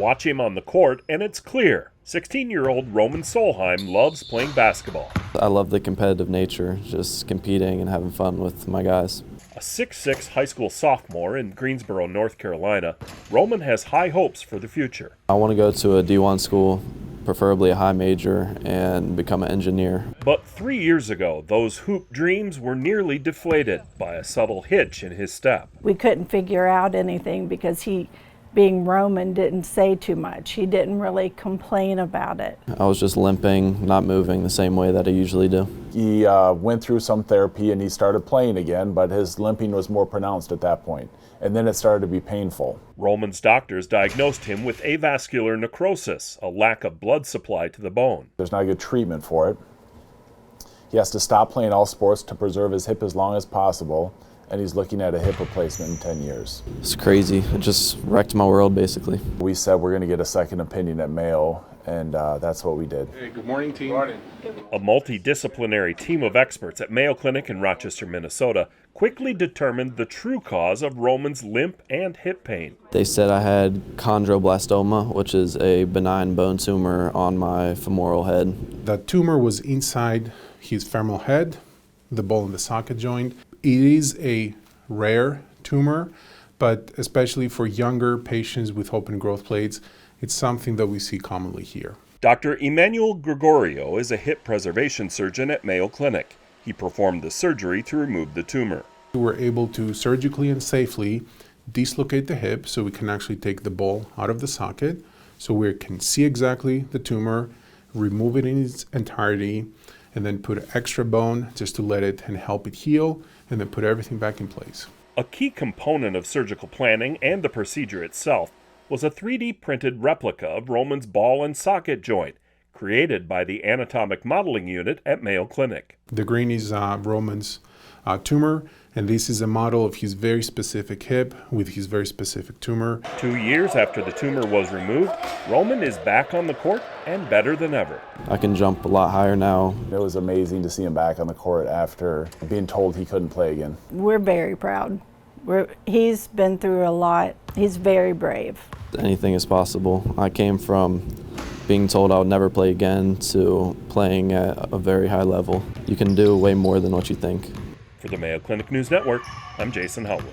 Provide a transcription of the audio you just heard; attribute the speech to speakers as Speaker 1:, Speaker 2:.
Speaker 1: Watch him on the court and it's clear. 16-year-old Roman Solheim loves playing basketball.
Speaker 2: I love the competitive nature, just competing and having fun with my guys.
Speaker 1: A 6'6" high school sophomore in Greensboro, North Carolina, Roman has high hopes for the future.
Speaker 2: I want to go to a D1 school, preferably a high major, and become an engineer.
Speaker 1: But 3 years ago, those hoop dreams were nearly deflated by a subtle hitch in his step.
Speaker 3: We couldn't figure out anything because he, being Roman, didn't say too much. He didn't really complain about it.
Speaker 2: I was just limping, not moving the same way that I usually do.
Speaker 4: He went through some therapy and he started playing again, but his limping was more pronounced at that point. And then it started to be painful.
Speaker 1: Roman's doctors diagnosed him with avascular necrosis, a lack of blood supply to the bone.
Speaker 4: There's not good treatment for it. He has to stop playing all sports to preserve his hip as long as possible, and he's looking at a hip replacement in 10 years.
Speaker 2: It's crazy. It just wrecked my world, basically.
Speaker 4: We said we're going to get a second opinion at Mayo, and that's what we did.
Speaker 5: Hey, good morning, team. Good morning.
Speaker 1: A multidisciplinary team of experts at Mayo Clinic in Rochester, Minnesota, quickly determined the true cause of Roman's limp and hip pain.
Speaker 2: They said I had chondroblastoma, which is a benign bone tumor on my femoral head.
Speaker 5: The tumor was inside his femoral head, the ball and the socket joint. It is a rare tumor, but especially for younger patients with open growth plates, it's something that we see commonly here.
Speaker 1: Dr. Emmanuel Gregorio is a hip preservation surgeon at Mayo Clinic. He performed the surgery to remove the tumor.
Speaker 5: We're able to surgically and safely dislocate the hip so we can actually take the ball out of the socket, so we can see exactly the tumor, remove it in its entirety, and then put extra bone just to let it and help it heal, and then put everything back in place.
Speaker 1: A key component of surgical planning and the procedure itself was a 3D printed replica of Roman's ball and socket joint, created by the anatomic modeling unit at Mayo Clinic.
Speaker 5: The green is Roman's tumor, and this is a model of his very specific hip with his very specific tumor.
Speaker 1: 2 years after the tumor was removed, Roman is back on the court and better than ever.
Speaker 2: I can jump a lot higher now.
Speaker 4: It was amazing to see him back on the court after being told he couldn't play again.
Speaker 3: We're very proud. He's been through a lot. He's very brave.
Speaker 2: Anything is possible. I came from being told I would never play again to playing at a very high level. You can do way more than what you think.
Speaker 1: For the Mayo Clinic News Network, I'm Jason Howland.